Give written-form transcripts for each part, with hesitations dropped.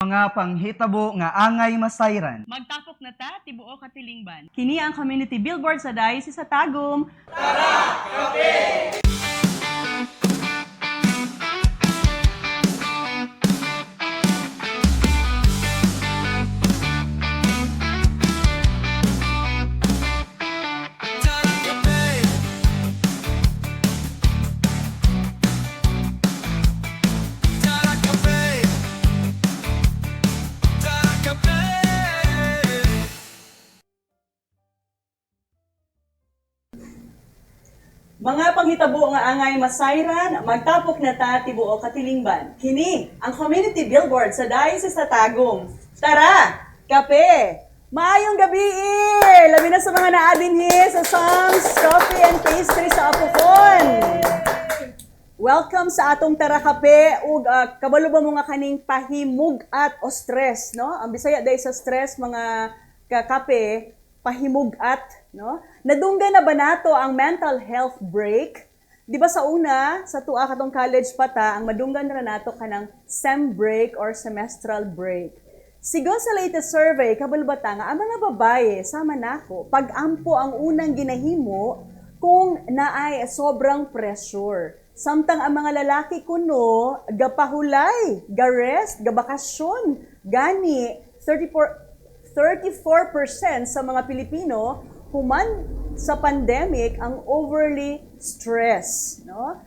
Mga panghitabo nga angay masayran. Magtapok na ta, tibuo katilingban. Kini ang community billboard sa Diocese sa Tagum. Mga panghitabo nga angay masayran, magtapok na ta, tibuo katilingban. Kini ang community billboard sa Diocese sa Tagum. Tara, kape! Maayong gabi! Labi na sa mga naadinhi sa songs, coffee and pastry sa Apokon. Welcome sa atong Tara Kape ug kabalo ba mo nga kaning pahimug at o stress, no? Ang Bisaya day sa stress mga kape, pahimug-at, no? Nadunggan na ba nato ang mental health break? Di ba sa una, sa tua katong college pa ta, ang madunggan na nato kanang sem break or semestral break. Sigon sa latest survey, kabalbata nga, ang mga babae, sama nako, pag-ampo ang unang ginahimo kung naay sobrang pressure. Samtang ang mga lalaki kuno, gapahulay, garest, gabakasyon, gani, 34% sa mga Pilipino human sa pandemic ang overly stress, no?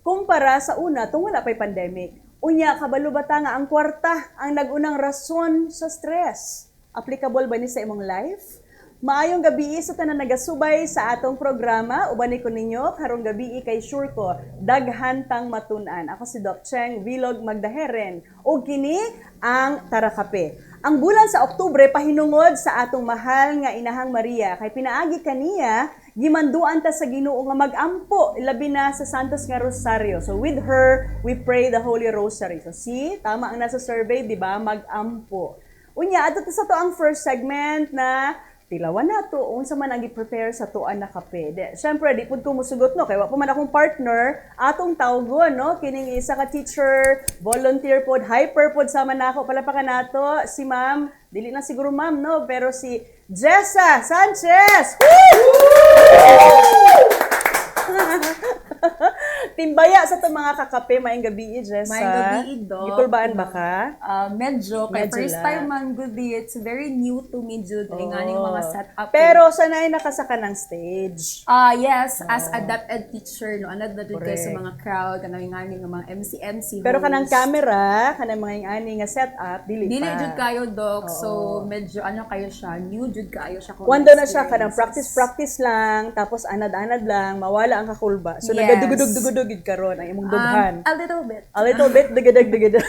Kumpara sa una tung wala pay pandemic. Unya kabalo bata nga ang kwarta ang nagunang rason sa stress. Applicable ba ni sa imong life? Maayong gabi sa tanan nagasubay sa atong programa. Ubani ko ninyo karong gabi kay sure ko daghan tang matun-an. Ako si Doc Cheng Vlog Magdaheren ug kini ang Tara Kape. Ang bulan sa Oktubre pahinungod sa atong mahal nga Inahang Maria kay pinaagi kaniya gimanduan ta sa Ginoo nga mag-ampo labi na sa Santos nga Rosario. So with her we pray the Holy Rosary. So see, tama ang nasa survey, di ba? Mag-ampo. Unya adto sa to ang first segment na tilawan na to, unsa man ang i-prepare sa tuan na kape. Siyempre, di pud ko musugot no, kay wa pa man akong partner, atong tawgon, no, kining isa ka teacher, volunteer pod, hyper pod sama nako, palapakan nato, si ma'am, dili na siguro ma'am, no, pero si Jessa Sanchez! Timbaya sa itong mga kakape, maayong gabi, Jessa. Maayong gabi, Doc. Gipulbaan ba ka? Medyo. Kaya Medyo first lang. time man good it's very new to me, Jude. Ay nga ning mga setup. Pero sanay nakasaka ng stage. Yes, as adapted teacher, no, anad na dun kayo sa Correct. mga crowd, kanang nga ning mga MC Pero host. kanang camera, kanang mga ani nga setup, dili Dili pa. Jude kayo, Doc. So, medyo ano kayo siya, new Jude kayo siya. kung Wando na siya, kanang experiences. practice lang, tapos anad-anad lang, mawala ang kakulba. So, Yes. nagadugudug-dugudug gid karon ang imong dughan. A little bit. A little bit, dugadag-dugadag.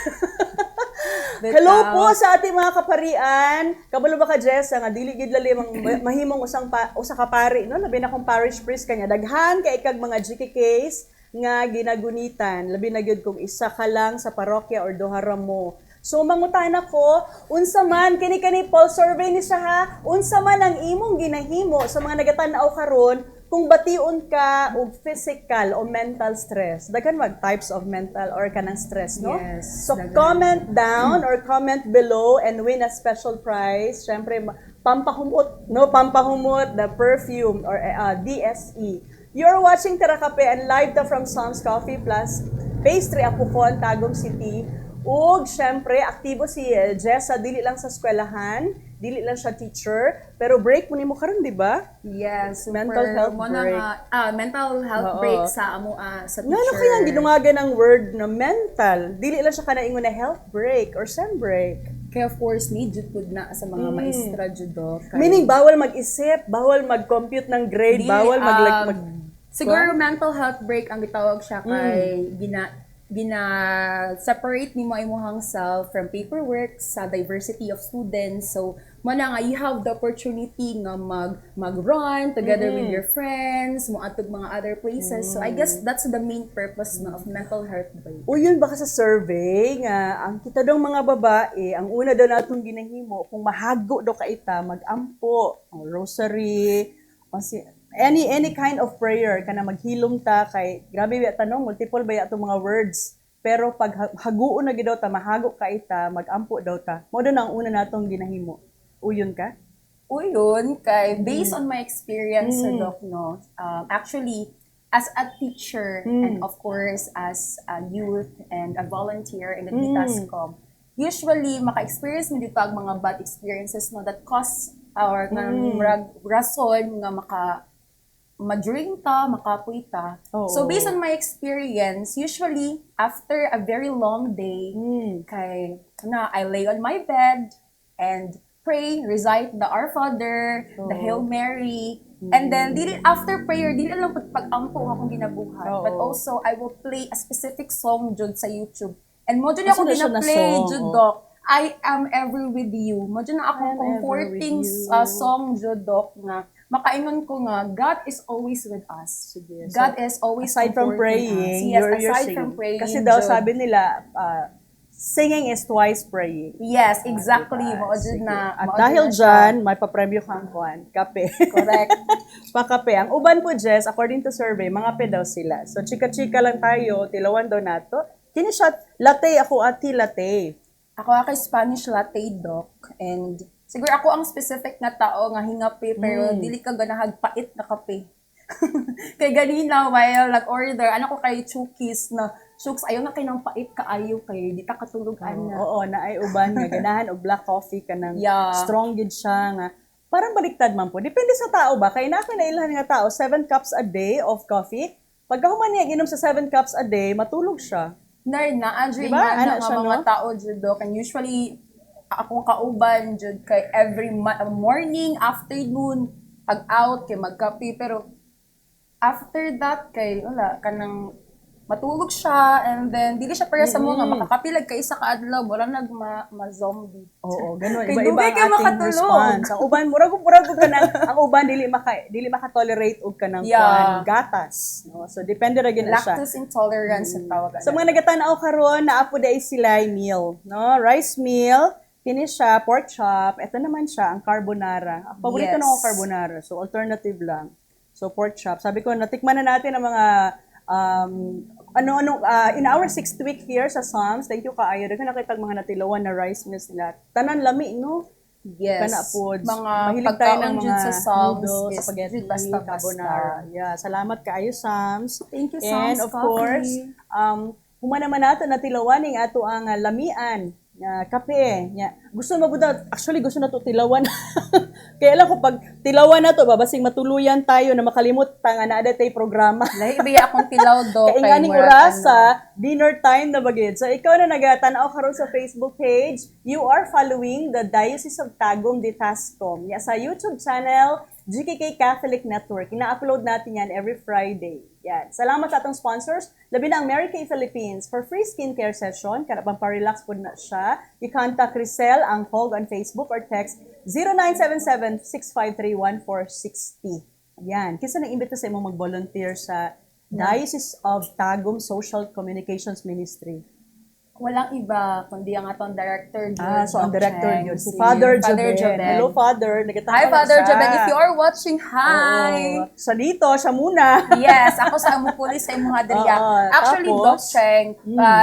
Bitaw. Hello po sa ating mga kaparian. Kabalo ba ka, Jess, nga dili gid lali mahimong usa ka pari, no? Labi na kong parish priest kanya. Daghan kay ikag mga GKKs nga ginagunitan. Labi na gyud kung isa ka lang sa parokya or duha ra mo. So mangutan ako, unsa man kini poll survey ni siya ha, unsa man ang imong ginahimo sa mga nagatan-aw karon kung bation ka og physical o mental stress. Daghan mag types of mental or kanang stress, no? Yes, So daghan. comment down or comment below and win a special prize. Syempre pampahumot, no? Pampahumot the perfume or DSE. You're watching Tara Kape and live ta from Songs Coffee Plus Pastry Apokon, Tagum City. Ug syempre aktibo si Jessa, dili lang sa eskwelahan, dili lang siya teacher, pero break mo nimo karon, di ba? Yes, Mental health mo break. mental health Oo. break sa amo sa teacher. Nga kaya ginungagan ang word na mental. Dili lang siya kana ingon na health break or sem break. Kaya of course, need jud pud na sa mga maestra jud do. Meaning bawal mag-isip, bawal mag-compute ng grade, Dili, bawal mag siguro mental health break ang gitawag siya kay gina-separate ni mo imong self from paperwork sa diversity of students. So, mana nga, you have the opportunity nga mag-run together with your friends, mo atog mga other places. So, I guess that's the main purpose na of mental health break. O yun baka sa survey nga ang kita daw mga babae, ang una daw natong ginahimo kung mahago daw ka ita, mag-ampo, o rosary, o any kind of prayer kana maghilom ta kay grabe ba tanong multiple ba atong mga words pero pag haguon na gid daw ta, mahago ka ita, magampo daw ta. Mo na ang una natong ginahimo. Uyon ka? Yun, kay based on my experience sa Doc, no, actually, as a teacher and of course as a youth and a volunteer in the DITASCOM, usually maka-experience mo dito ang mga bad experiences no that cause or rason nga ma-drink ta, makapoy ta. So based on my experience, usually after a very long day, kay I lay on my bed and pray, recite the Our Father, the Hail Mary, and then after prayer, dili lang pag-ampo akong ginabuhat, but also I will play a specific song jud sa YouTube. And mo jud ako gina-play jud Doc. I am ever with you. Mo jud na akong comforting song jud Doc nga makaingon ko nga God is always with us. God is always aside from praying, us. Yes, you're aside singing. from praying. Kasi daw sabi nila, singing is twice praying. Yes, exactly. Diba? Maudjud na. At dahil dyan, may papremyo kang kuhan, kape. Correct. Pakape. Ang uban po, Jess, according to survey, mga pe daw sila. So, chika-chika lang tayo, tilawan daw nato. Kini siya, latte ako, ati latte. Ako kay Spanish latte, Doc. And siguro ako ang specific na tao nga hingape, pero dili ka ganahag pait na kape. Kay ganina, while nag-order, ko kay Chukis na, Chuks, ayaw na kayo ng pait kaayo kay di ta katulog ana. Oo, na ay uban nga ganahan og black coffee kanang Yeah. strong gid siya nga. Parang baliktad man po. Depende sa tao ba? Kay na ilhan nga tao 7 cups a day of coffee. Pagka human niya ginom sa 7 cups a day, matulog siya. Nerd na, Andre, Diba? nga Ana nga siya, mga no? tao jud Doc. And usually, akong kauban jud kay every morning, afternoon, pag-out, kay magkape. Pero after that, kay wala, kanang matulog siya, and then dili siya para sa mo nga makakapilag kay isa ka adlaw wala ma-zombie. Oo, ganun. Kay Iba-iba dugay ang kay ating makatulog. response. Ang uban, murag kanang ang uban dili maka-tolerate og kanang kuan gatas, no? So depende ra gyud na siya. Lactose intolerance ang tawag. Sa mga nagatanaw karon na apo day sila meal, no? Rice meal, kini siya pork chop, ito naman siya ang carbonara. Ang paborito Yes. nako carbonara, so alternative lang. So pork chop. Sabi ko natikman na natin ang mga in our 6th week here sa Psalms, thank you kaayo. Daghan nakita mga natilawan na rice meals nila. Tanan lami, no? Yes. Kana po. Mga Mahilig tayo ng pagkaon mga jud sa Psalms noodles, is spaghetti, jud basta-basta. carbonara. Yeah, salamat kaayo, Psalms. Thank you, And Psalms of Coffee. course, human naman nato na tilawan ning ato ang lamian nga kape nya. Gusto actually gusto na to tilawan. Kaya lang ko pag tilawan na to babasing matuluyan tayo na makalimot ta nga naa tay programa. Lahi biya akong tilaw do Kaya nga ning orasa, dinner time na bagid. So ikaw na nagatanaw karon sa Facebook page, you are following the Diocese of Tagum DITASCOM. Ya sa YouTube channel, GKK Catholic Network. Ina-upload natin yan every Friday. Yan. Salamat sa atong sponsors. Labi na ang Mary Kay Philippines for free skincare session. Kana pang pa-relax po na siya. I-contact Crisel ang Hog on Facebook or text 0977-653-1460. Yan. Kisa nang imbita sa imong mag-volunteer sa Diocese of Tagum Social Communications Ministry. Walang iba kundi ang atong director Jud. So ang director Cheng, yun, si Father Joben. Hello, Father. Hi, Father Joben. If you are watching, hi! Oo. Sa dito, siya muna. Yes, ako sa Amupulis sa imong Adria. Oo, Actually, tapos? Doc Cheng,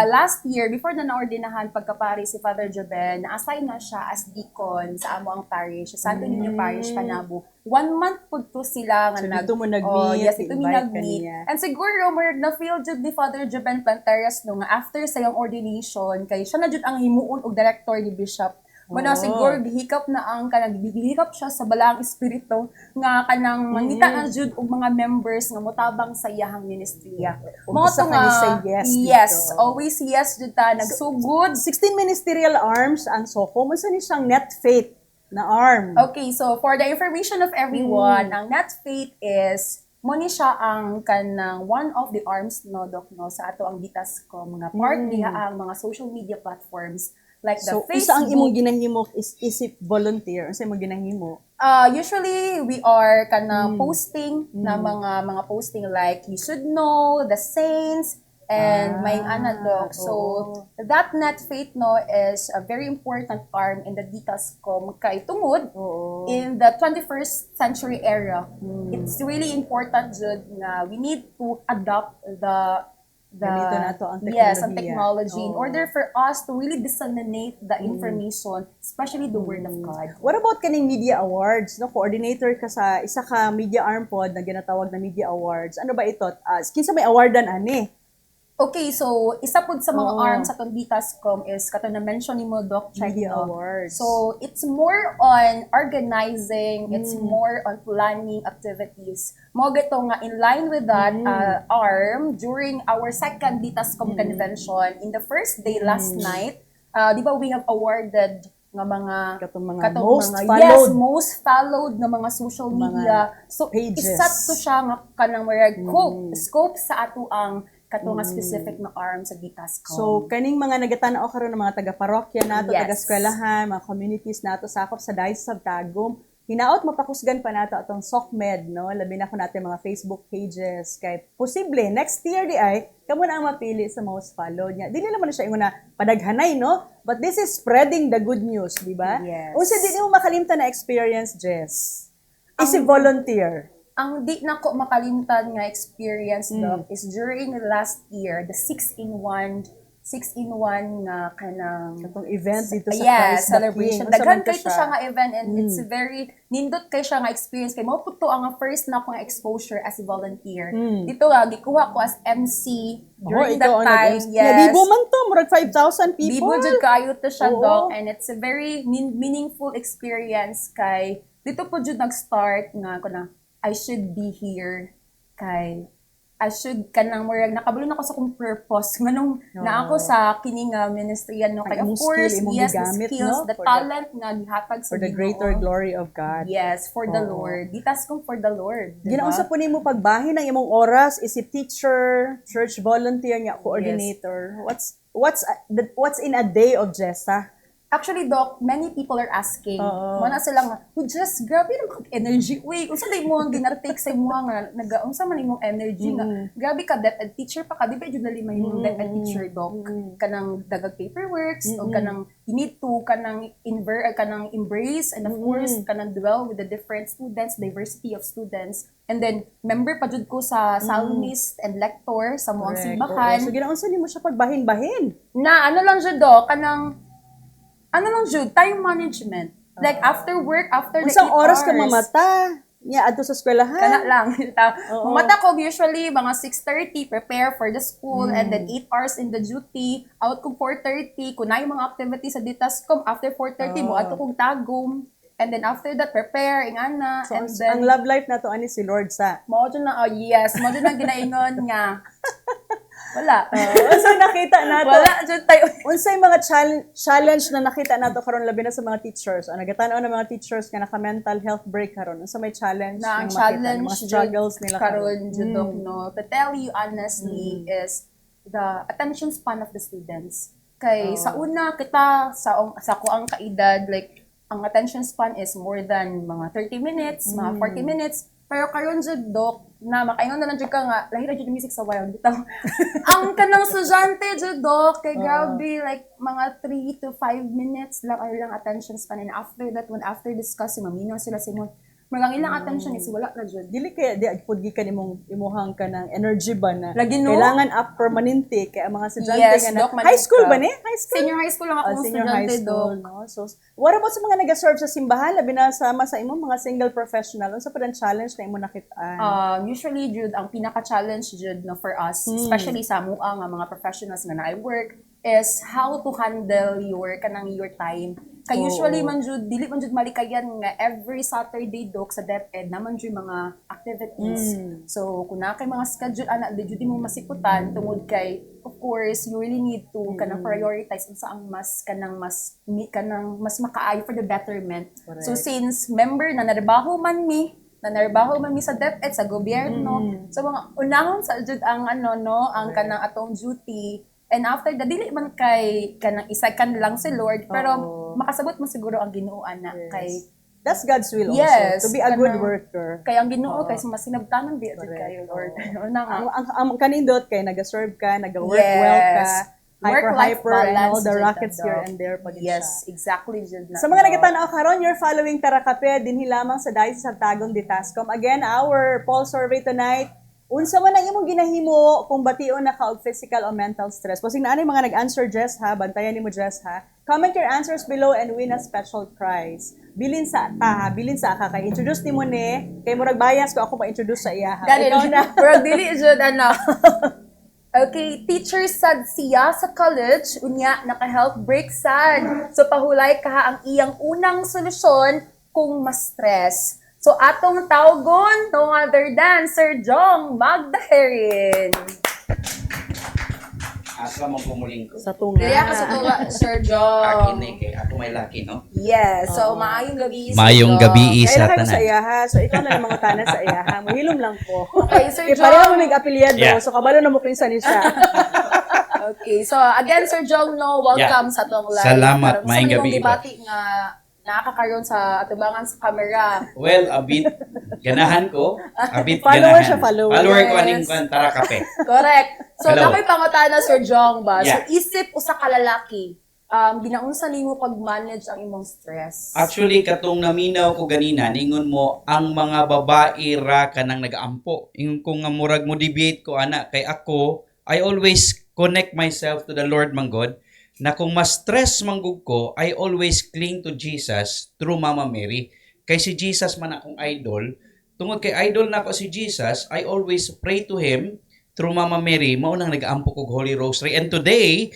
last year, before na naordinahan pagkapari si Father Joben, na-assign na siya as deacon sa amo ang parish, sa Santo Niño Parish, Panabo. 1 month po to sila nga So, dito mo nag-meet, yes, dito mi invite nag-meet. kaniya. And siguro, na-feel jud ni Father Joben Planteras no, nga after sa iyang ordination, kay siya na jud ang himuon og director ni Bishop. Muna siguro gihikap na ang kanang gihikap siya sa balaang espiritu nga kanang mangita na jud og mga members nga motabang sa iyahang ministriya. Ug usa ka ni say yes dito. Always yes jud ta nagsugod. 16 ministerial arms ang Soko. Masa ni siyang net faith na arm. Okay, so for the information of everyone, ang Net Faith is mo ni siya ang kanang one of the arms no Doc no sa ato ang DITASCOM mga part diha ang mga social media platforms like the So, Facebook. isa ang imong ginahimo is isip volunteer. Isa imong ginahimo. Usually we are kanang posting na mga posting like you should know the saints and may Doc. So that Net Faith no is a very important arm in the DITASCOM kay tungod in the 21st century era. It's really important jud nga we need to adopt the Ganito na to ang yes, teknolohiya. ang technology in Oo. order for us to really disseminate the information, especially the Word of God. What about kaning media awards? No, coordinator ka sa isa ka media arm pod na ginatawag na media awards. Ano ba ito? Kinsa may awardan ani? Okay, so isa po sa mga Oo. arms sa Vitascom is kato na mention ni mo Doc Cheng, Media no? awards. So it's more on organizing, it's Mm. more on planning activities. Mo gito nga in line with that arm during our second Vitascom convention in the first day last night, di ba we have awarded nga mga Katong mga most followed. yes, most followed nga mga social media. So pages. isa to siya nga kanang mga scope sa ato ang kato nga specific na arm sa Vitascom. So, kaning mga nagatanaw karon ng mga taga-parokya nato, Yes. taga-eskwelahan, mga communities nato sakop sa Diocese of Tagum, hinaot mapakusgan pa nato atong SOCMED, no? Labi na ko natin mga Facebook pages. Kay posible, next year di ay, kamo na ang mapili sa most followed niya. Dili naman na siya ingon na padaghanay, no? But this is spreading the good news, di ba? Yes. Unsa di mo makalimtan na experience, Jess? Is volunteer. Ang di na ko makalimtan nga experience, Doc, is during last year, the 6-in-1 nga kanang Katong event dito sa Christ yes, the celebration. King. Unsa Daghan man kay ka to siya nga event and it's very nindot kay siya nga experience kay mao pud to ang first na akong exposure as a volunteer. Dito nga gikuha ko as MC during that time. Yes. Bibo man to, murag 5,000 people. Bibo jud kaayo to siya, Oo. Doc, and it's a very meaningful experience kay dito po jud nag-start nga ko na I should be here kay I should kanang murag nakabalo na ko sa kong purpose nganong na ako sa kini nga ministry no kay Ang of imong course skill, imong yes the gigamit, skills no? the For talent nga gihatag sa for the Ginoo. greater glory of God. Yes, for the Oo. Lord. Ditascom for the Lord. Diba? Ginaunsa po nimo pagbahin ng imong oras, isip teacher, church volunteer nga coordinator. What's in a day of Jessa? Actually, Doc, many people are asking, Oo. mana sila nga, just grabe naman energy. Uy, unsa day mo ang ginartake sa imo nga, unsa man imong energy nga, grabe ka, DepEd teacher pa ka, di ba yun na lima yung DepEd teacher, Doc, kanang dagag paperworks, o kanang, you need to, kanang embrace, and of course, kanang dwell with the different students, diversity of students, and then, member pa jud ko sa psalmist and lector sa muang Correct. simbahan, Oo. So ginaunsa nimo siya pagbahin-bahin? na ano lang jud, Doc, ano lang jud, time management. Like after work, after the 8 Unsang oras ka hours. mamata? Nya adto sa eskwelahan? Kana lang. Oo. Mamata ko usually mga 6:30 prepare for the school and then 8 hours in the duty. Out ko 4:30 kunay mga activities sa Ditascom. After 4:30 mo ato kong tagom. And then after that prepare ingana So, and ang then love life nato ani si Lord sa. mao dyan na yes, mao dyan na ginaingon nga. Wala. Unsay nakita nato? Wala dyan tayo. Unsay mga challenge na nakita nato karon labi na sa mga teachers? O nagatan-aw ng mga teachers nga naka mental health break karon. Unsa may challenge Na ang nga makita, challenge mga struggles nila karon judok no to tell you honestly is the attention span of the students kay sa una kita sa ko ang kaedad like ang attention span is more than mga 30 minutes mga 40 minutes pero karon judok na makaingon na lang jud ka nga lahi ra jud music sa wild bitaw ang kanang estudyante judok kay grabe like mga 3 to 5 minutes lang ay lang attention span and after that when after discussing maminaw sila sa imong magang ilang attention is wala ra jud. Dili kaya di pud gikan imuhang ka ng energy ba na Lagi, no? kailangan up permanente kay ang mga estudyante Yes, nga na Doc, high school manika. ba ni? High school? Senior high school lang ako Senior high estudyante, school, Doc. no? So, what about sa mga nag-serve sa simbahan labi na sama sa imong mga single professional? Unsa pa ang challenge na imo nakitaan? Usually, Jude, ang pinaka-challenge, Jude, no, for us, especially sa mua nga mga professionals nga na-work, is how to handle your time. Kay usually man Jude, dili man Jude malikayan nga every Saturday Doc sa DepEd naman Jude mga activities. So kung na kay mga schedule ana di Jude mo masikutan tungod kay of course you really need to kanang prioritize unsa ang mas kanang mas makaayo for the betterment. Correct. So since member na narbaho man mi sa DepEd sa gobyerno. So mga unahon sa jud ang ang kanang atong duty. And after that, dili man kay kanang isa-kan lang si Lord, pero makasabot mo siguro ang Ginoo ana kay That's God's will Yes, also, to be a good kanang- worker. kay ang Ginoo kay masinabtanan di jud Correct. kayo Lord. Una nga. Ang kanindot kay nag-serve ka, nag-work well ka, Work-life hyper and all balance the jud rockets na, here Doc. and there pag Yes, exactly jud na. Sa mga nagtanaw karon, you're following Tara Kape dinhi lamang sa Diocese of Tagum Ditascom. Again, our poll survey tonight, Unsa man ang imong ginahimo kung bation na ka og physical o mental stress? Pasig na mga nag-answer, Jess, ha? Bantayan nimo, Jess, ha? Comment your answers below and win a special prize. Bilin sa ta, ha? Bilin sa ka. Kay introduce nimo ni, kay murag bias ko ako pa-introduce sa iya, ha? Ikaw na. Pero dili jud ano. Okay, teacher sad siya sa college, unya naka-help break sad. So pahulay ka ang iyang unang solusyon kung ma-stress. So atong tawgon no other than Sir Jong Magdaherin. Asa mo pumuling ko. Sa tunga. Kaya ka sa tuwa, Sir Akin Jong. na kay ako may laki, no? Yes, so maayong gabi. Sir Mayong Jong. gabi Kaya isa lang kayo sa tanan. iya, ha? So, ikaw na lang mga tanan sa iya, ha? Mahilom lang po. Okay, Sir Kaya pareho Jong. mo nag-apelyado, Yeah. so kabalo na mo pinsan ni siya. Okay, so again, Sir Jong, no, welcome sa atong live. Salamat, Karong maayong sa gabi imong po. debate nga nakakaroon sa atubangan sa camera. Well, a bit ganahan ko. A bit Follower ganahan. siya, follower. Follower ko Yes. aning kwan, tara kape. Correct. So, Hello. nakoy pangutana, Sir Jong ba? Yeah. So, isip usa ka lalaki, ginaunsa nimo pag-manage ang imong stress? Actually, katong naminaw ko ganina, ningon mo, ang mga babae ra kanang nag-aampo. Ingon ko nga murag mo debate ko, ana, kay ako, I always connect myself to the Lord manggod, na kung ma-stress manggug ko, I always cling to Jesus through Mama Mary. Kay si Jesus man akong idol, tungod kay idol na ako si Jesus, I always pray to Him through Mama Mary, maunang nag-aampo kog Holy Rosary. And today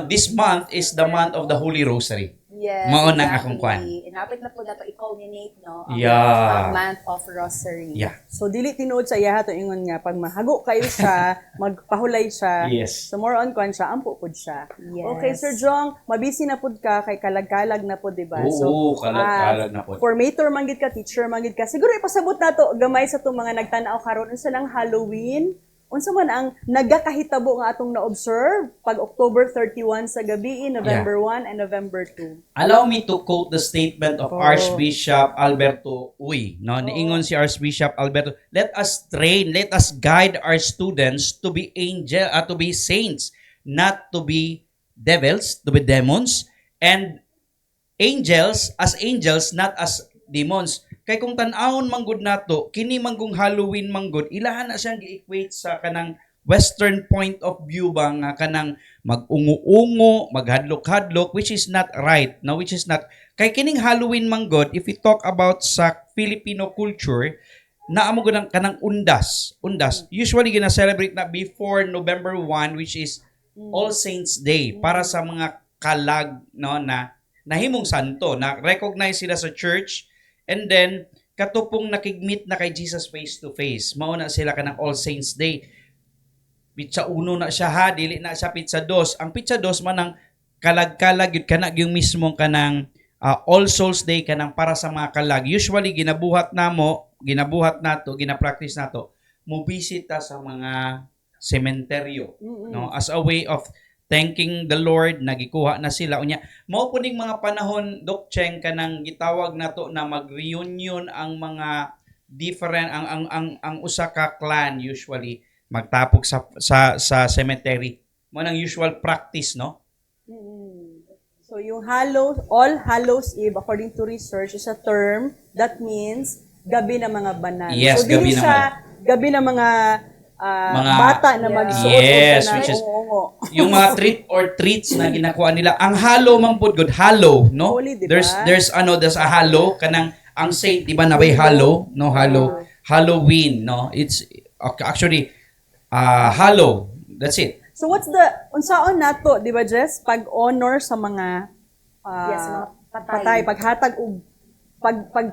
this month is the month of the Holy Rosary. Yes, Maon ang akong kwan. Inapit na po na to i-culminate, no? Ang, Yeah. ang month of Rosary. Yeah. So, dili tinuod sa iya, to ingon nga, pag mahago kayo siya, magpahulay siya. Yes. So, more on kwan siya, ampo pud siya. Yes. Okay, Sir Jong, mabisi na pud ka, kay kalag-kalag na pud, diba? Oo, kalag-kalag na pud. Formator manggid ka, teacher manggid ka. Siguro ipasabot na to, gamay sa itong mga nagtanaw karon unsa lang Halloween, unsa man ang nagakahitabo nga atong na-observe pag October 31 sa gabi, November 1 and November 2. Allow me to quote the statement of Oh. Archbishop Alberto Uy. No, niingon si Archbishop Alberto, let us guide our students to be to be saints, not to be devils, to be demons, and angels, not as demons. Kay kung tan-awon manggod nato, kini manggong Halloween manggod, ilahan na siyang gi-equate sa kanang Western point of view ba nga kanang mag-ungo-ungo, maghadlok-hadlok, which is not right, no, which is not. Kay kining Halloween manggod, if we talk about sa Filipino culture, naamo gud kanang undas. Usually gina-celebrate na before November 1, which is All Saints Day, para sa mga kalag, no, na nahimong santo, na recognize sila sa church. And then, katupong nakigmeet na kay Jesus face to face. Mauna sila kanang All Saints Day. Pizza 1 na siya ha, dili na siya pizza 2. Ang pizza 2 man ang kalag-kalag yun kanang yung mismong kanang All Souls Day kanang para sa mga kalag. Usually ginabuhat nato, gina-practice nato, mobisita sa mga sementeryo, no, as a way of thanking the Lord, nagikuha na sila unya. Mao po ning mga panahon, Doc Cheng, kanang gitawag nato na mag-reunion ang mga different ang usa ka clan usually magtapok sa cemetery. Mo nang usual practice, no? So yung All Hallows Eve, according to research, is a term that means gabi ng mga banal. Yes, so dili gabi ng siya gabi ng mga bata na magsuot Yes, na which is ungo. yung mga treats na ginakuha nila. Ang halo man pud good, halo, no? Holy, diba? There's a halo kanang ang saint, di ba, na may halo, no? Halloween, no? It's actually halo. That's it. So what's the unsaon nato, di ba, Jess, pag-honor sa mga Yes, mga patay, paghatag og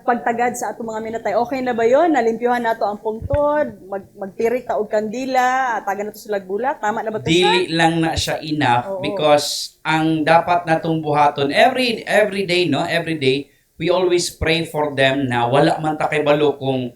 pagtagad sa ato mga minatay. Okay na ba 'yon? Nalimpyuhan nato ang pungtod, magtirik ta og kandila, tagan nato sila bulak. Tama na ba to siya? Dili lang na siya enough Oo. because ang dapat natong buhaton every day, no? Every day we always pray for them na wala man ta kay balo kung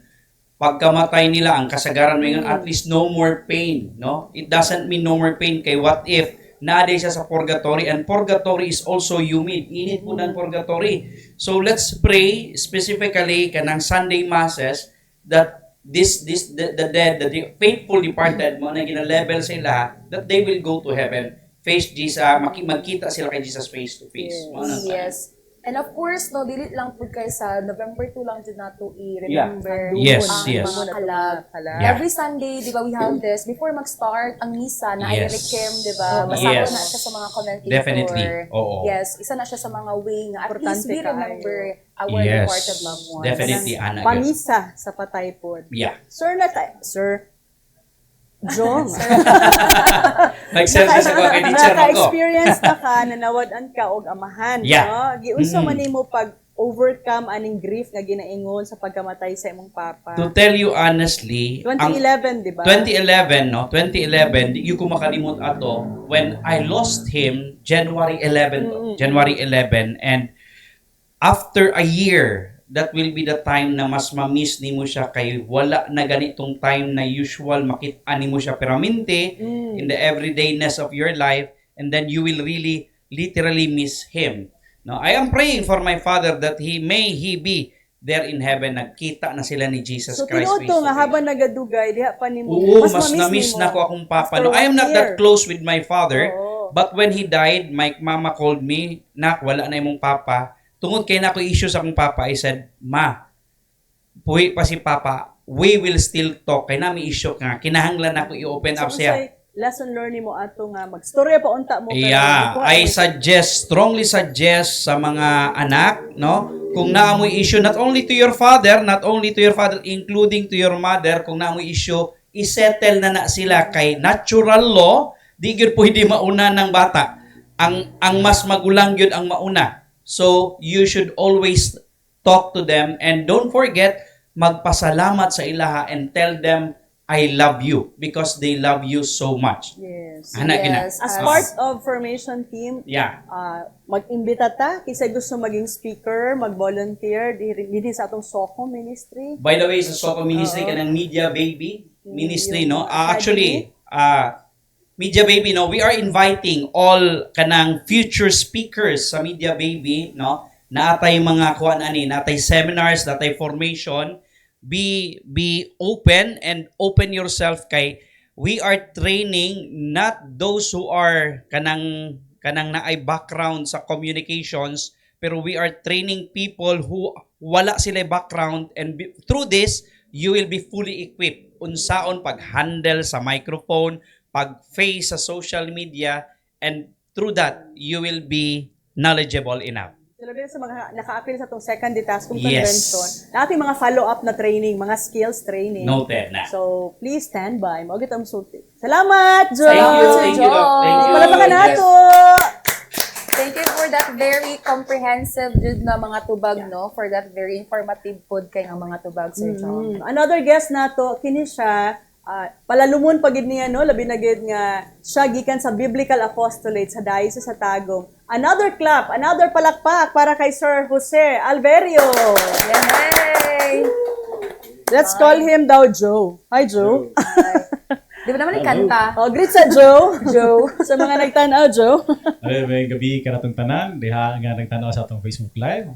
pagkamatay nila ang kasagaran mo at least no more pain, no? It doesn't mean no more pain kay what if naaday siya sa purgatory, and purgatory is also humid. Init po ng purgatory. So let's pray specifically kanang Sunday masses that the dead, the faithful departed mo na gina-level sila, that they will go to heaven, face Jesus, magkita sila kay Jesus face to face. Mo na tayo. Yes. And of course, no, dili lang po kayo sa November 2 lang dyan nato i-remember Yes, ang yes. mga kalab. Yeah. Every Sunday, di ba, we have this. Before mag-start ang misa na Yes. Irikim, di ba? Oh, Basa yes. na siya sa mga commentator. Definitely. Oo. Yes, isa na siya sa mga way nga at Importante least we kaayo. remember our Yes. departed loved ones. Definitely, Ana. Pamisa sa patay po. Yeah. Sir, Sir, Jong. Nag-service ako kay teacher ako. Naka-experience na ka, nanawad-an ka og amahan. Yeah. No? Giunsa man nimo pag overcome aning grief nga ginaingon sa pagkamatay sa imong papa. To tell you honestly, 2011, di ba? 2011, no? 2011, di ko makalimot ato when I lost him January 11, January 11, and after a year, that will be the time na mas ma-miss nimo siya kay wala na ganitong time na usual makita nimo siya permanente in the everydayness of your life, and then you will really literally miss him. No, I am praying for my father that he be there in heaven. Nagkita na sila ni Jesus So, Christ. tinuto nga face-to-face. habang nagadugay, diha pa nimo. Oo, mas ma-miss na-miss nimo. na ko akong papa. After No, I am 1 not year. that close with my father, Oo. but when he died, my mama called me, nak, wala na imong papa. Tungod kay na ko issue sa akong papa, I said, ma, puwi pa si papa, we will still talk. Kay nami issue nga, kinahanglan ako i-open up So, siya. unsay lesson learning mo ato nga magstorya pa unta mo. pero Yeah, ikuha I mo- strongly suggest sa mga anak, no? Kung naamoy issue, not only to your father, including to your mother, kung naamoy issue, isettle na sila kay natural law, di gyud pwede mauna ng bata. Ang mas magulang gyud ang mauna. So, you should always talk to them and don't forget, magpasalamat sa ilaha and tell them, I love you because they love you so much. Yes. Anak ina. Yes. As part of formation team, Yeah. mag-imbita ta, kisay gusto maging speaker, mag-volunteer, din sa atong Soko Ministry. By the way, sa Soko Ministry ka ng Media Baby Ministry, no? Actually, Media Baby, no? We are inviting all kanang future speakers sa Media Baby, no? Natay mga kuan ani, natay seminars, natay formation. Be open and open yourself kay we are training not those who are kanang naay background sa communications, pero we are training people who wala sila background, and through this you will be fully equipped unsaon pag-handle sa microphone, pag-face sa social media, and through that you will be knowledgeable enough. Sila din sa mga naka-appeal sa itong second Detaskong Yes. Convention. Na ating mga follow-up na training, mga skills training. Noted na. So, please stand by. Maugat ang sulti. Salamat, Jo! Thank you, Doc. Thank you. Palapakan nato! Thank you for that very comprehensive jud na mga tubag, no? For that very informative pod kay nga mga tubag, Sir John. Another guest nato, kini siya, palalumon pagid niya, no? Labi na gid nga siya gikan sa Biblical Apostolate sa Diocese sa Tagum. Another clap, another palakpak para kay Sir Jose Alverio. Yay! Let's call him daw Joe. Hi, Joe. Di ba naman ikanta? Oh, greet sa Joe. Joe. Sa mga nagtanaw, Joe. May gabi karatong tanan, diha nga nagtanaw sa atong Facebook Live.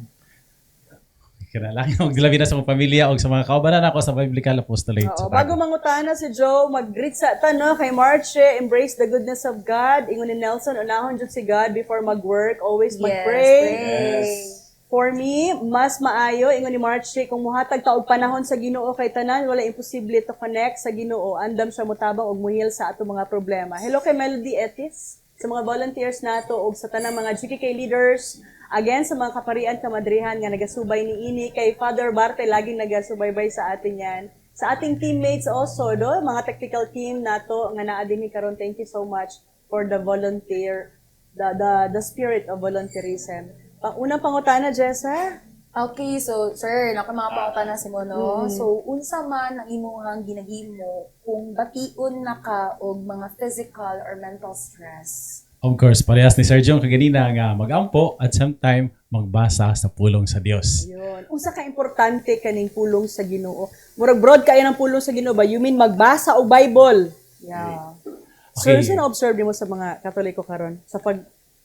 Kaya lang, magdilabi na sa mga pamilya o sa mga kaubanan ako sa Biblical Apostolate. Oo, sa bago Tago. mangutana si Joe, mag-greet sa tano kay Marche, embrace the goodness of God. Ingon ni Nelson, unahon jud si God before mag-work, always mag-pray. Yes. For me, mas maayo, ingon ni Marche, kung muhatag ta og panahon sa Ginoo kay tanan, wala imposible to connect sa Ginoo. Andam siya mutabang og muhil sa ato mga problema. Hello kay Melody Etis, sa mga volunteers nato og sa tanang mga GKK leaders. Again, sa mga kaparian kamadrihan nga nagasubay ni ini kay Father Barte, laging nagasubaybay sa atin yan. Sa ating teammates also, mga technical team nato nga naa dinhi karon. Thank you so much for the volunteer, the spirit of volunteerism. Unang pangutana, Jessa? Okay, so sir, naka mga pangutana si mo, no? So, unsa man ang imong ginahimo kung bation na ka og mga physical or mental stress? Of course, parehas ni Sir John kaganina nga magampo at sometime magbasa sa pulong sa Dios. Yun. Unsa ka importante kaning pulong sa Ginoo? Murag broad kayo ng pulong sa Ginoo ba? You mean magbasa og Bible? Yeah. So, Okay. sino observe mo sa mga Katoliko karon sa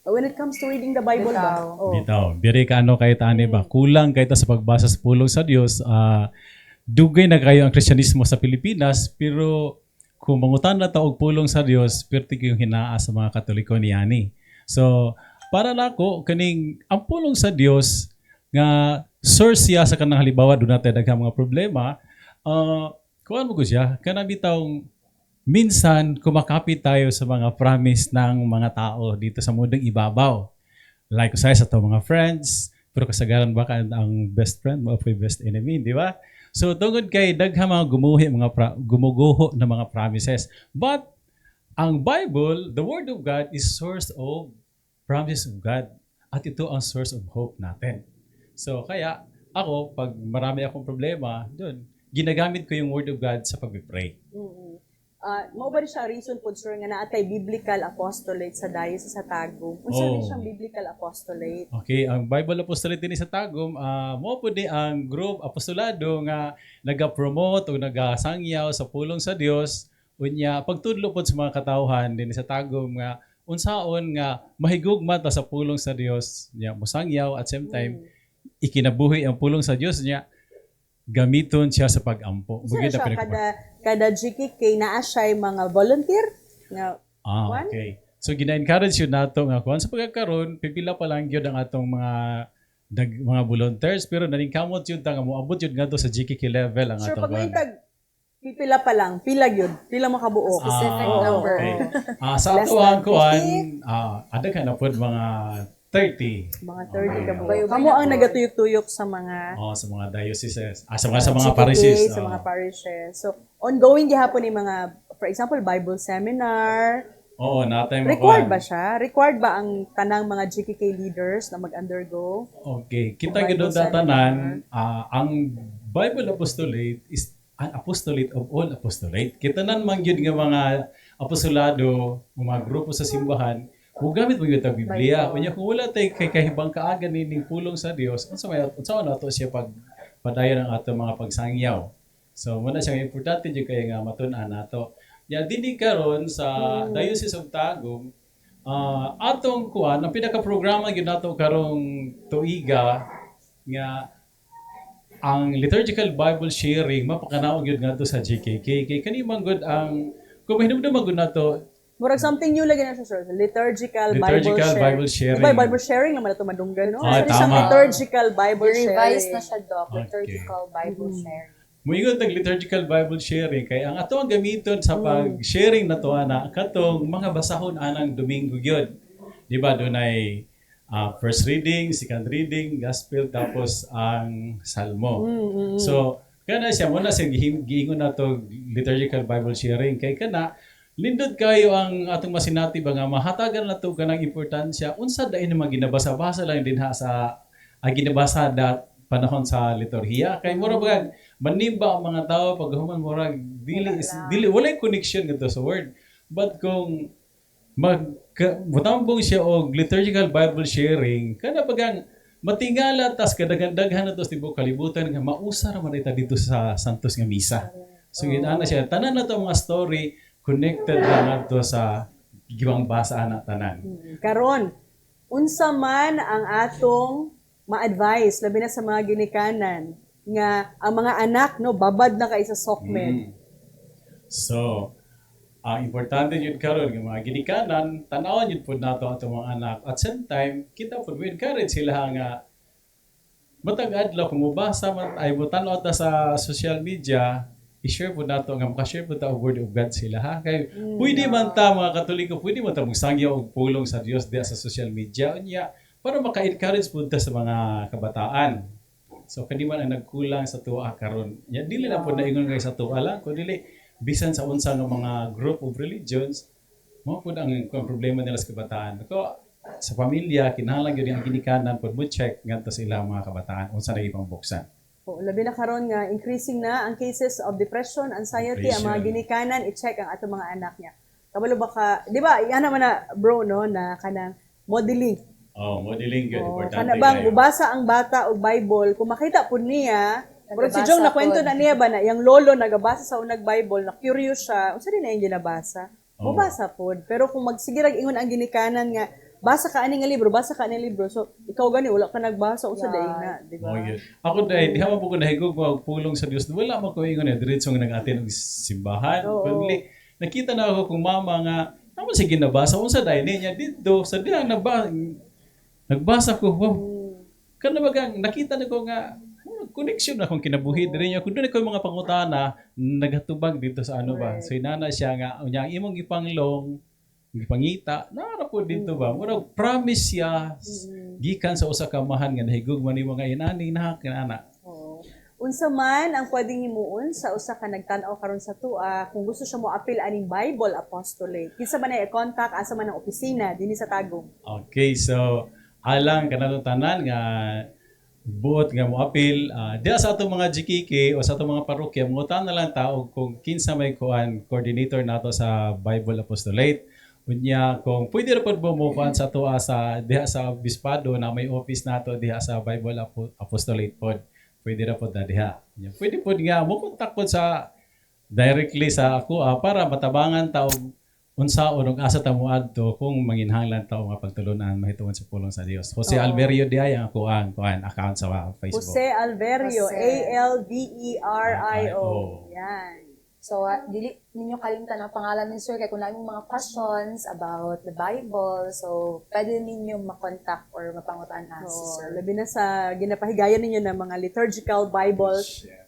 when it comes to reading the Bible ba? Oh. Bitaw, biri ka ano kay tani ba? Kulang kay ta sa pagbasa sa pulong sa Dios. Dugay na kayo ang Kristyanismo sa Pilipinas, pero kung mangutan na ta og pulong sa Dios, perti yung hinaa sa mga Katoliko niyani. So, para nako kaning ang pulong sa Dios nga source siya sa kanang halimbawa do natin daghang mga problema, kuan mo ko siya kanang bitawng minsan kumakapit tayo sa mga promise ng mga tao dito sa mundong ibabaw. Like usay sa to mga friends, pero kasagaran baka ang best friend mo o best enemy, di ba? So tungod kay daghang mga gumuguho na mga promises. But ang Bible, the Word of God is source of promise of God. At ito ang source of hope natin. So kaya ako, pag marami akong problema, doon, ginagamit ko yung Word of God sa pag-pray. Mao ba rin siya reason po sir nga naatay biblical apostolate sa diocese sa Tagum? Unsa rin siyang biblical apostolate? Okay, ang Bible Apostolate din sa Tagum, mo po di ang group apostolado nga naga-promote o nagasangyaw sa pulong sa Dios unya pagtudlo pod sa mga katawhan din sa Tagum nga unsaon nga mahigugma ta sa pulong sa Dios nya mosangyaw at same time ikinabuhi ang pulong sa Dios nya gamiton siya sa pag-ampo. Unsa rin Bugid na siya kada GKK naa siya mga volunteer nga Juan? Okay. So gina-encourage yun nato nga kuan sa pagkakaroon pipila pa lang gyud ang atong mga volunteers pero naningkamot yun ta nga moabot yun ngadto sa GKK level ang Sure, atong pag may kuan. tag pipila pa lang, pila yun, pila makabuo. Specific Oo. number. Okay. Sa Less ato ang than kuan 50? ada ka na pod mga 30 Mga 30 ka buo. Bayo-bayo Kamo na ang po. nagatuyok-tuyok sa mga sa mga dioceses sa mga GKK, parishes. sa mga parishes. So, ongoing gihapon ni mga, for example, Bible seminar. Oo, natay mo Required ba siya? Required ba ang tanang mga GKK leaders na mag-undergo? Okay, kita Bible gid tanan ang Bible Apostolate is an apostolate of all apostolate. Kita nan man gyud nga mga apostolado, mga grupo sa simbahan, mo gamit mo gyud ta Biblia. Unya kung wala tay kay kahibang kaagan ning pulong sa Dios, unsa man nato siya pag padayon ang ato mga pagsangyaw. So muna siya importante jud kay nga matun-an nato. Ya dinhi karon sa Diocese of Tagum, atong kuan ang pinaka-programa gyud nato karong tuiga nga ang liturgical Bible sharing mapakanaog gyud ngadto sa GKK kay kani man gud ang kung mahinumdum gud nato Murag something new lagi na siya, sir. Liturgical Bible sharing. Diba, Bible sharing naman ito madunggan, no? Ah, Isa siyang tama. liturgical Bible Revise sharing. na siya, Doc. Okay. Liturgical Bible sharing. Moingon tag liturgical Bible sharing kay ang ato ang gamiton sa pag-sharing nato ana katong mga basahon anang Domingo gyud. Di ba dunay first reading, second reading, gospel tapos ang salmo. So kana siya muna sa giingon nato liturgical Bible sharing kay kana lindot kayo ang atong masinati ba nga mahatagan nato kanang importansya unsa dayon nga ginabasa-basa lang din ha sa ginabasa da panahon sa liturhiya kay mura ba manimba ang mga tao pag human murag dili walay connection ngadto sa word but kung mutambong siya og liturgical Bible sharing kada bagang matingala tas kadaghan-daghan nato sa tibuok kalibutan nga mausar man ita dito sa Santos nga misa. So ginana siya tanan nato mga story connected lang nato sa giwang basa ana tanan. Karon, unsa man ang atong ma-advise labi na sa mga ginikanan nga ang mga anak no babad na kay sa sokmed. So, ang importante yun karon nga mga ginikanan, tanawon yun po nato ang mga anak. At same time, kita po encourage sila nga matag adlaw kung mubasa man ay mutanaw ta sa social media, i-share po nato nga maka-share po ta og word of God sila ha. Kay pwede man ta mga Katoliko, pwede man ta magsangyaw og pulong sa Dios diya sa social media unya para maka-encourage po ta sa mga kabataan. So kani man ang nagkulang sa tuwa karon. Ya dili na po naingon kay sa tuwa lang, kun dili bisan sa unsa nga mga group of religions, mo po ang problema nila sa kabataan. Ko sa pamilya kinahanglan gyud ang ginikanan pud mo check ngadto sa ilang mga kabataan unsa na ipang buksan. O, labi na karon nga increasing na ang cases of depression, anxiety, ang mga ginikanan i-check ang atong mga anak niya. Kabalo ba ka, di ba? Yan naman na bro no na kanang modeling. Modeling gyud importante. Kana bang kayo. ubasa ang bata og Bible, kung makita pud niya, pero si Nagabasa Jong nakwento pod. na niya ba na yung lolo nagabasa sa unang Bible, na curious siya, unsa din na yung ginabasa? Mubasa pod. Pero kung magsige rag ingon ang ginikanan nga basa ka ani nga libro, basa ka ani libro. So ikaw gani wala ka nagbasa unsa dayon na, di ba? Gyud. Ako dai diha man po ko nahigog og pulong sa Dios. Wala man ko ingon diretso nga nag-attend og simbahan. Kundi nakita na ako kung mama nga naman sige nabasa unsa dai niya dito sa diha nabasa Nagbasa ko, wow, kana bagang nakita na ko nga connection akong kinabuhi diri niya kun doon ko mga pangutana nagatubag dito sa ano ba. So inana siya nga unya imong ipanglong gipangita nara po dito ba murag promise siya gikan sa usa ka mahan nga nahigugman ni mga inani na kanana. Oo. Unsa man ang pwedeng himuon sa usa ka nagtan-aw karon sa tua kung gusto siya mo apil aning Bible Apostolate. Kinsa man ay contact asa man ang opisina dinhi sa Tagum. Okay, so alang kanatong tanan nga buot nga mo apil diya sa atong mga GKK o sa atong mga parokya mangutan na lang tao kung kinsa may kuan coordinator nato sa Bible Apostolate unya kung pwede ra pod mo kuan sa tuwa sa diha sa bispado na may office nato diha sa Bible Apostolate pod pwede ra pod na diha unya pwede pod nga mo kontak pod sa directly sa ako para matabangan ta og unsa o asa ta moadto kung manginhanglan ta nga pagtulunan mahitungod sa pulong sa Dios. Jose Alverio diay ang kuan account sa Facebook. Jose Alverio, Jose. Alverio. Yan. So, dili ninyo kalimtan ang pangalan ni Sir kaya kung namin mga questions about the Bible, so pwede ninyo makontak or mapangutan na si So, Sir. labi na sa ginapahigayon ninyo ng mga liturgical Bible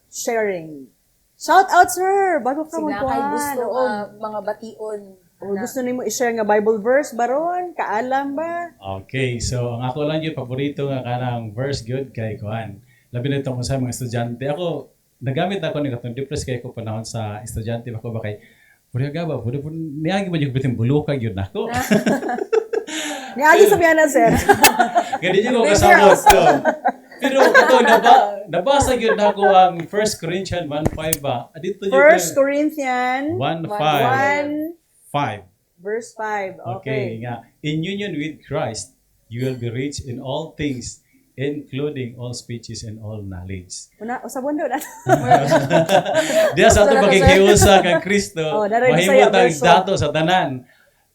sharing. Shout out, sir! Bago ka Sina kay magkuhan. gusto Oo. mga bation. O gusto nimo i-share nga Bible verse baron? Kaalam ba? Okay, so ang ako lang yung paborito nga kanang verse good kay kuan. Labi na itong sa mga estudyante. Ako nagamit ako ni katong depressed kay ko panahon sa estudyante ako ba kay puri gaba puri niagi man yung bitin bulukag yun nako. Niagi sa na, sir. Gadi ko kasabot ko. Pero ito nabasa yun nako ang 1 Corinthians 1:5 ba. Adito yun. 1 Corinthians 1:5. 5. verse 5. Okay, Okay. nga. In union with Christ, you will be rich in all things, including all speeches and all knowledge. Una, usabon doon. Diya sa ato pagkikiusa kang Kristo, Oh, naray Bisaya mahimot ang version. dato sa tanan.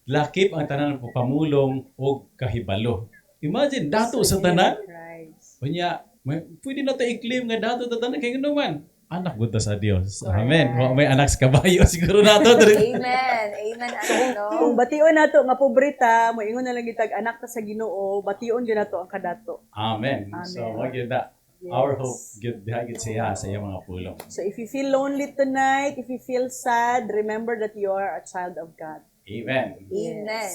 Lakip ang tanan ng pamulong o kahibalo. Imagine, dato sa tanan. Christ. Kunya, pwede na ito i-claim nga dato sa tanan. Kaya naman, anak buta sa Dios. Amen. Wa may anak sa kabayo. Siguro na ito. Amen. Amen. Ano? Kung bation nato nga pobreta, moingon na lang gitag anak ta sa Ginoo, bation gyud nato ang kadato. Amen. So, wag yun na. Our hope, good hagit siya sa iyong mga pulong. So if you feel lonely tonight, if you feel sad, remember that you are a child of God. Amen. Amen.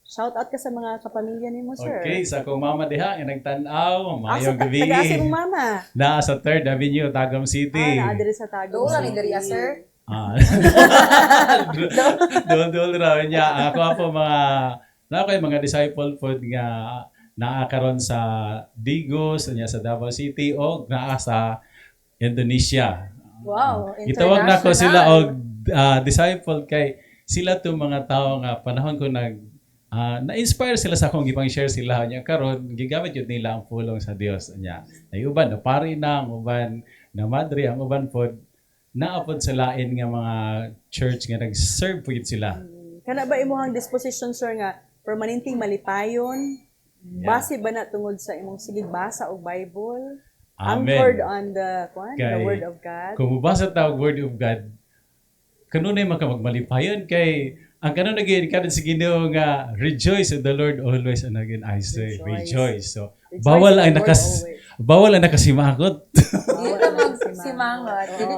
Shout out ka sa mga kapamilya nimo, sir. Okay, sa akong mama diha, nga nagtanaw, Asa mayong gabi. taga-asa mong mama? Na sa 3rd Avenue, Tagum City. Naa diri sa Tagum. Doon lang ni Daria, sir. Ah. Doon raw niya. Ako po mga disciple po nga naakaron sa Digos, niya sa Davao City o naa sa Indonesia. Wow, Gitawag na ko sila international. og disciple kay sila to mga tao nga panahon ko na-inspire sila sa akong gipang-share sila niya karon gigamit yun nila ang pulong sa Dios niya. Ay uban na pari na ang uban na madre ang uban pod naapod sa lain nga mga church nga nag-serve po yun sila. Kana ba imuhang disposition, sir, nga permanenteng malipayon? Base ba na tungod sa imong sige basa og Bible? Anchored Amen. on the Kay- Word of God? Kung mabasa ta og word of God, kanunay magmalipayon kay ang kanun naging kadto sa Ginoo nga rejoice in the Lord always and again I say rejoice. So Rejoice bawal in ang the Lord always. bawal ang nakasimangot. Dili na magsimangot. Dili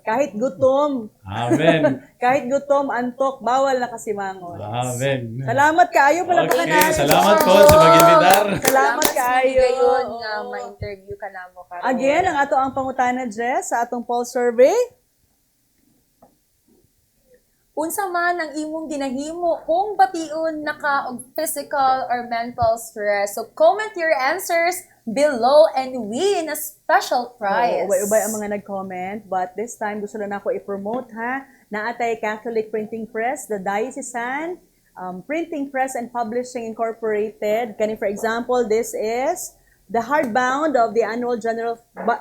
Kahit gutom, Amen. kahit gutom, antok, bawal na kasimangon. Amen. Salamat kaayo pala Okay, pala salamat po sa mag-invitar. Salamat kaayo. Gayon nga ma-interview ka namo karon. Again, ang ato ang pangutana, Jess, sa atong poll survey. Unsa man ang imong ginahimo kung bation naka og physical or mental stress. So comment your answers below and win a special prize. Ubay-ubay ang mga nag-comment, but this time gusto na ako i-promote, ha. Naatay Catholic Printing Press, the Diocesan Printing Press and Publishing Incorporated. Kani, for example, this is the hardbound of the annual general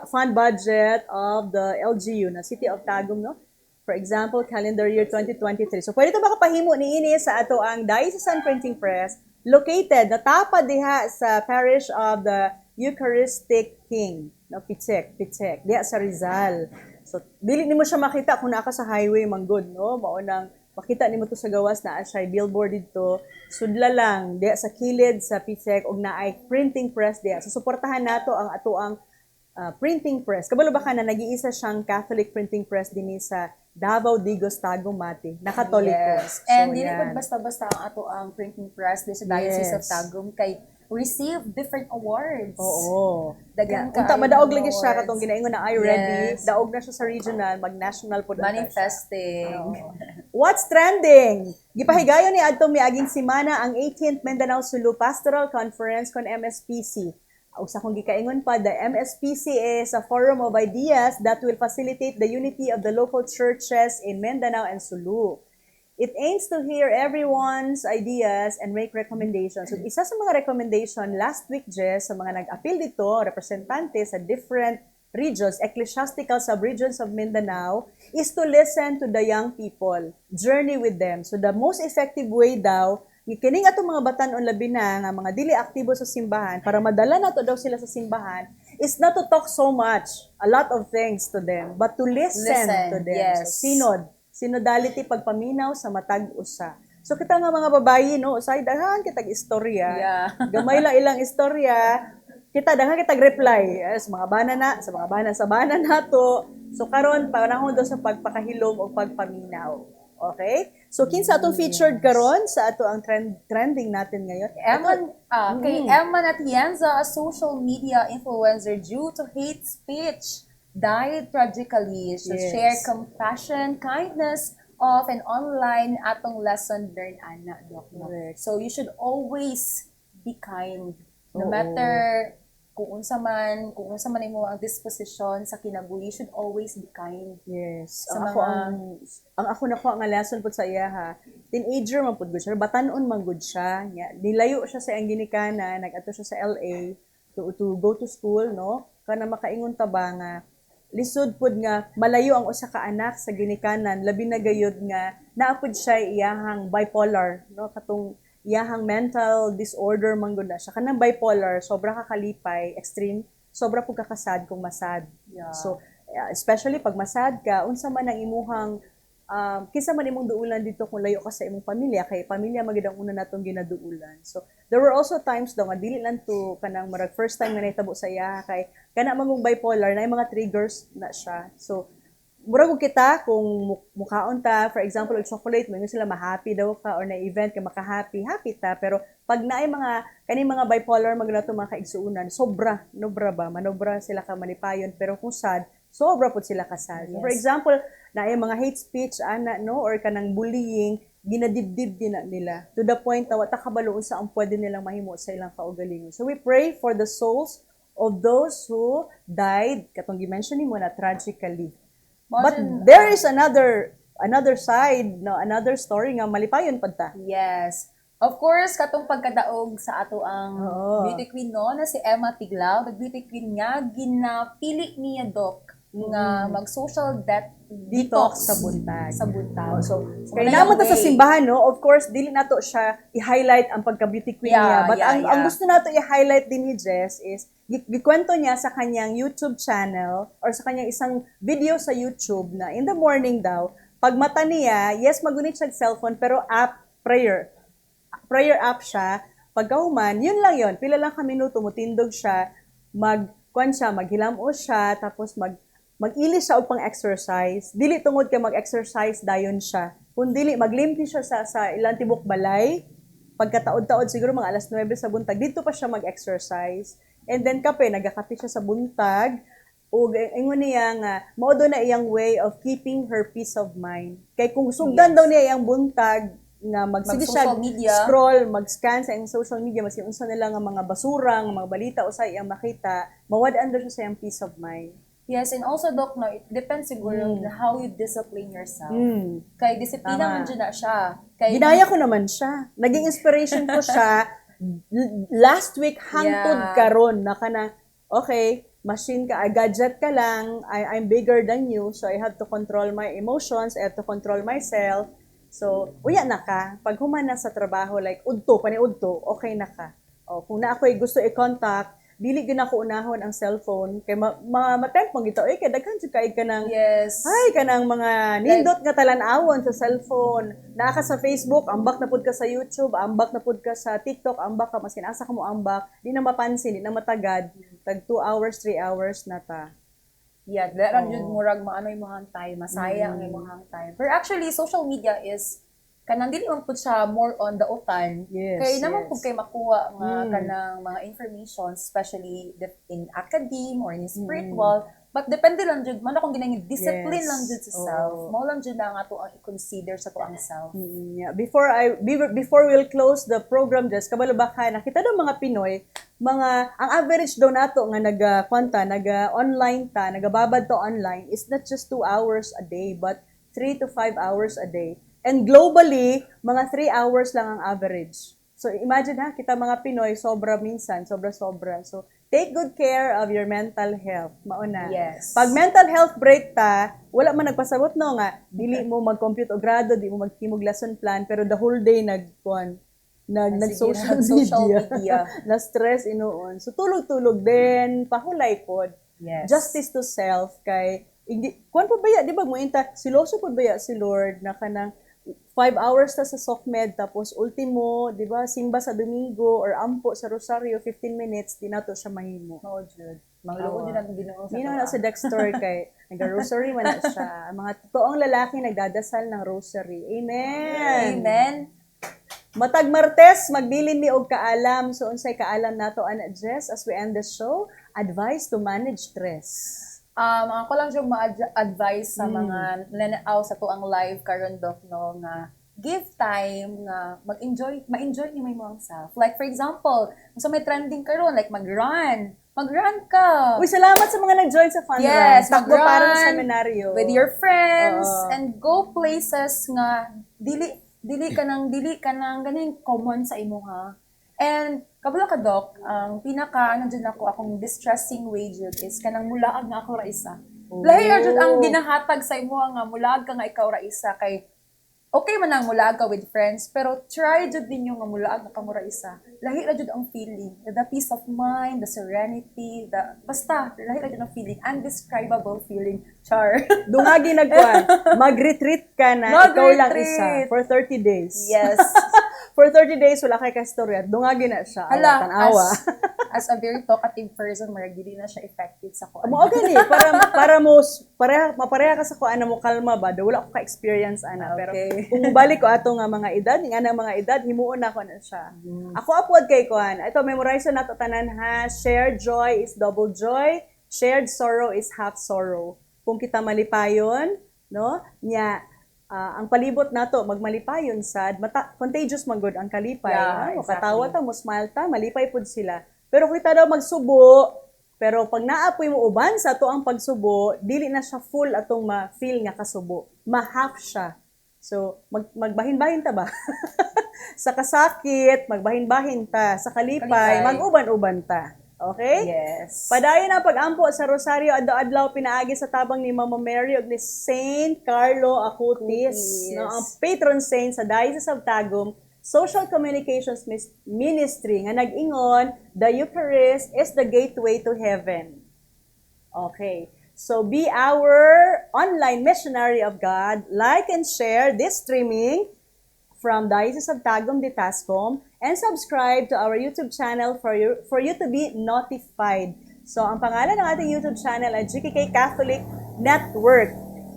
fund budget of the LGU na City of Tagum, no? For example, calendar year 2023. So, pwede ito makapahimo ni ini sa ato ang Diocesan Printing Press, located, natapa diha sa parish of the Eucharistic King, no, Pichek, diha sa Rizal. So, dili nimo siya makita kung naka sa highway manggod, no? Mao nang makita nimo to sa gawas na siya billboard dito, sudla lang diya sa kilid sa PSEC og naay printing press diya. So suportahan nato ang ato ang printing press. Kabalo ba ka na nag-iisa siyang Catholic printing press dinhi sa Davao, Digos, Tagum, Mati. Nakatoliko. Yes. And dili yan. po basta-basta ang ato ang printing press di sa Diocese of Yes. Tagum kay receive different awards. Oo. Daghang Unta kaayo madaog mga lagi siya awards. katong ginaingon na I ready. Yes. Daog na siya sa regional, mag-national po na siya. Manifesting. What's trending? Gipahigayon ni adtong miaging semana ang 18th Mindanao Sulu Pastoral Conference kon MSPC. Usa kong gikaingon pa, the MSPC is a forum of ideas that will facilitate the unity of the local churches in Mindanao and Sulu. It aims to hear everyone's ideas and make recommendations. So, isa sa mga recommendation last week, Jess, sa mga nag-appeal dito, representante sa different regions, ecclesiastical subregions of Mindanao, is to listen to the young people, journey with them. So, the most effective way daw, kining atong mga batan-on labi na nga mga dili aktibo sa simbahan para madala nato daw sila sa simbahan is not to talk so much, a lot of things to them, but to listen to them. Yes. So, synodality pagpaminaw sa matag usa. So kita nga mga babayi no, usay daghan kitag istorya. Yeah. Gamay lang ilang istorya. Kita daghan kitag reply sa mga bana na, sa mga bana sa bana nato. So karon panahon do sa pagpakahilom o pagpaminaw. Okay? So kinsa atong featured karon sa ato ang trending natin ngayon? Kay Emma Natienza, a social media influencer due to hate speech, died tragically. So Yes. share compassion, kindness of an online atong lesson learned ana Doc. No? Correct. So you should always be kind. No Oo. matter kung unsa man imo ang disposition sa kinabuhi, you should always be kind. Yes. Sa Ang ako mga- ang ako nako ang lesson pud sa iya ha. Teenager man pud gud siya, batan-on man gud siya. Nya, nilayo siya sa iyang ginikanan, nag-adto siya sa LA to go to school, no? Kana makaingon ta ba nga lisod pud nga malayo ang usa ka anak sa ginikanan, labi na gayud nga naapod siya iyahang bipolar, no? Katong iyahang mental disorder man gud na siya. Kanang bipolar, sobra ka kalipay, extreme, sobra pud ka kasad kung masad. Yeah. So, especially pag masad ka, unsa man ang imuhang kinsa man imong duulan dito kung layo ka sa imong pamilya kay pamilya magid ang una natong ginaduulan. So there were also times daw nga dili lang to kanang marag first time nga nahitabo sa iya kay kana magong bipolar na mga triggers na siya. So murag og kita kung mukhaon ta for example og chocolate mo sila ma-happy daw ka or na event ka maka-happy ta pero pag naay mga kani mga bipolar magnato mga kaigsuunan sobra manobra sila ka manipayon pero kung sad sobra pud sila ka sad. So, for Yes. example naay mga hate speech ana no or kanang bullying ginadibdib din na nila to the point na wata kabalo sa ang pwede nilang mahimo sa ilang kaugalingon. So we pray for the souls of those who died katong gi-mention mo na tragically. But there is another side, no, another story nga malipayon pad ta. Yes. Of course, katong pagkadaog sa ato ang Oo. beauty queen no na si Emma Tiglao, the beauty queen nga ginapili niya Doc nga mag-social detox Sa buntag. Sa buntag. So, Wala kaya naman yung ta sa way. simbahan, no, of course, dili nato siya i-highlight ang pagka-beauty queen Yeah, niya. But yeah, ang yeah. gusto nato i-highlight din ni Jess is, gikwento niya sa kanyang YouTube channel or sa kanyang isang video sa YouTube na in the morning daw, pag mata niya, yes, magunit siya cellphone, pero prayer app siya, pagkahuman, yun lang yun, pila lang ka minuto, mutindog siya, maghilamos siya, tapos mag-ilis siya og pang-exercise. Dili tungod kay mag-exercise dayon siya. Kung dili maglimpi siya sa ilang tibok balay, pagkataod-taod siguro mga alas 9 sa buntag, dito pa siya mag-exercise. And then nagakape siya sa buntag. O ingon niya nga, mao do na iyang way of keeping her peace of mind. Kay kung sugdan daw niya iyang buntag, nga magsige siya Mag-social media. scroll, mag-scan sa iyang social media, mas unsa nila nga mga basura, nga mga balita o sa iyang makita, mawad-an daw siya sa iyang peace of mind. Yes, and also Doc no, it depends siguro on how you discipline yourself. Kay disiplina Tama. man dyan na siya. Kay Ginaya ko naman siya. Naging inspiration ko siya last week hangtod Yeah. karon na kana okay, machine ka, gadget ka lang, I'm bigger than you, so I have to control my emotions, I have to control myself. So, uya na ka. Pag humana sa trabaho, like, udto, okay na ka. O, kung na ako'y gusto i-contact, dili gyud nako unahon ang cellphone kay matempt mong gito kay daghan jud kay ka ng Yes. ay kanang mga nindot nga talan-awon sa cellphone. Naa ka sa Facebook, ambak na pud ka sa YouTube, ambak na pud ka sa TikTok, ambak ka maskin asa ka mo ambak, di na mapansin, di na matagad. Tag 2 hours, 3 hours na ta. Yeah, daran jud murag maano imong time, masaya ang imong time. But actually social media is kanang dili man pud siya more on the utan. Yes, Kay naman yes. pud kay makuha nga kanang mga information especially in academe or in spiritual. But depende lang jud man akong ginang discipline Yes. lang jud sa Oo. self. Mao lang jud na nga to ang i-consider sa to ang self. Yeah. Before we'll close the program, just kabalo ba ka nakita daw mga Pinoy, ang average daw nato nga online ta, nagababad to online is not just 2 hours a day but 3 to 5 hours a day. And globally, mga 3 hours lang ang average. So imagine ha, kita mga Pinoy, sobra minsan, sobra-sobra. So take good care of your mental health. Mauna. Yes. Pag mental health break ta, wala man nagpasabot no nga, dili mo mag-compute o grado, di mo magtimog lesson plan, pero the whole day nag-social social media. media. Na-stress inuon. So tulog-tulog din, pahulay pod. Yes. Justice to self kay kuan po baya, di ba mo inta, siloso po baya si Lord na kanang 5 hours ta sa SOCMED tapos ultimo, di ba, simba sa Domingo or ampo sa Rosario 15 minutes di nato siya mahimo. Mao jud. Mangluod din ang Ginoo sa Hindi na tuwa. sa Dexter kay nag-rosary man na siya. Ang mga totoong lalaki nagdadasal ng rosary. Amen. Amen. Matag Martes, magbilin mi og kaalam. So unsay kaalam nato ana Jess as we end the show? Advice to manage stress. Ako lang yung ma-advise sa mga nanaaw sa tuang live karon Doc, no, nga give time nga ma-enjoy ni may mga self. Like for example, kung may trending karon like mag-run ka. Uy, salamat sa mga nag-join sa fun Yes, run. Takbo mag-run parang seminaryo. with your friends Oo. and go places nga dili ka nang ganing common sa imo ha. And kabalo ka Doc, ang pinaka nandiyan akong distressing way jud is kanang mulaag nga ako ra isa. Lahi ra jud ang ginahatag sa imo nga mulaag ka nga ikaw ra isa kay okay man ang mulaag ka with friends pero try jud ninyo nga mulaag nga ka mo ra isa. Lahi ra jud ang feeling, the peace of mind, the serenity, basta lahi ra jud ang feeling, undescribable feeling. Char. Dungagi nagkuhan. Mag-retreat ka na, ikaw lang Mag-retreat. isa for 30 days. Yes. For 30 days, wala kay kastorya. Dungagi na siya. Hala, Tanawa. as a very talkative person, marag dili na siya effective sa kuan. Mo gani mapareha ka sa kuan na mo kalma ba? Do wala ko ka-experience ana, pero Okay. kung balik ko ato nga mga edad, nga nang mga edad himuon na ko na siya. Ako upward kay kuan. Ito memorize na nato tanan ha. Shared joy is double joy, shared sorrow is half sorrow. Kung kita malipayon, no? Nya ang palibot nato magmalipayon sad contagious man gud ang kalipay. Yeah, No? exactly. Katawa ta, mo smile ta, malipay pud sila. Pero kita daw magsubo, pero pag naapoy mo uban sa ato ang pagsubo, dili na siya full atong ma-feel nga kasubo. Ma-half siya. So, magbahin-bahin ta ba? Sa kasakit, magbahin-bahin ta. Sa kalipay, Kalipay. mag-uban-uban ta. Okay? Yes. Padayon ang pag-ampo sa Rosario adlaw-adlaw pinaagi sa tabang ni Mama Mary ug ni Saint Carlo Acutis, Acutis. no, ang patron saint sa Diocese of Tagum Social Communications Ministry nga nag-ingon, the Eucharist is the gateway to heaven. Okay. So be our online missionary of God. Like and share this streaming from Diocese of Tagum de Tascom and subscribe to our YouTube channel for you to be notified. So ang pangalan ng ating YouTube channel ay GKK Catholic Network.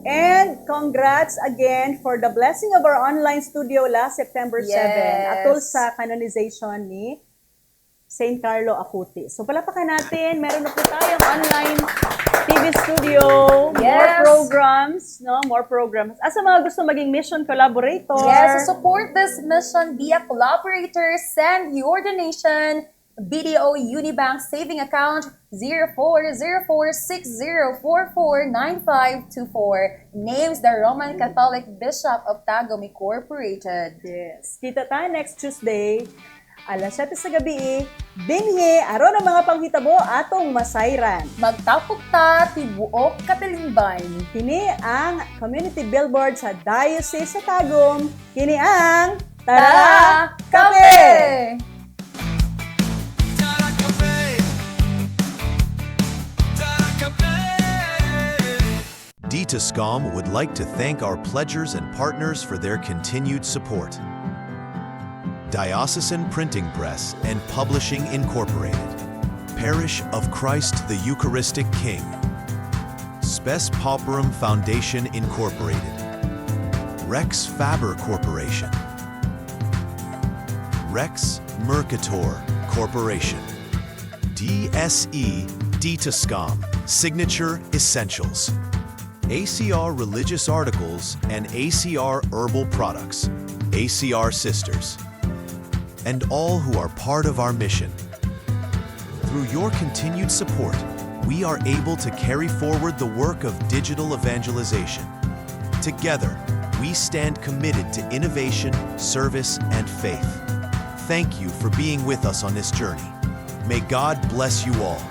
And congrats again for the blessing of our online studio last September 7 Yes. atol sa canonization ni Saint Carlo Acutis. So palapakan natin, meron na po tayong online TV studio, more Yes. programs, no? More programs. Asa mga gusto maging mission collaborator? Yes, to support this mission, be a collaborator, send your donation, BDO Unibank saving account 040460449524. Names the Roman Catholic Bishop of Tagum Incorporated. Yes. Kita tayo next Tuesday, alas 7 sa gabi, dinhi, aron ang mga panghitabo atong masayran. Magtapok ta, tibuok katilingban. Kini ang community billboard sa Diocese sa Tagum. Kini ang Tara Kape! Kape! DTSCOM would like to thank our pledgers and partners for their continued support. Diocesan Printing Press and Publishing Incorporated, Parish of Christ the Eucharistic King, Spes Pauperum Foundation Incorporated, Rex Faber Corporation, Rex Mercator Corporation, DSE DTSCOM Signature Essentials, ACR Religious Articles and ACR Herbal Products, ACR Sisters, and all who are part of our mission. Through your continued support, we are able to carry forward the work of digital evangelization. Together, we stand committed to innovation, service, and faith. Thank you for being with us on this journey. May God bless you all.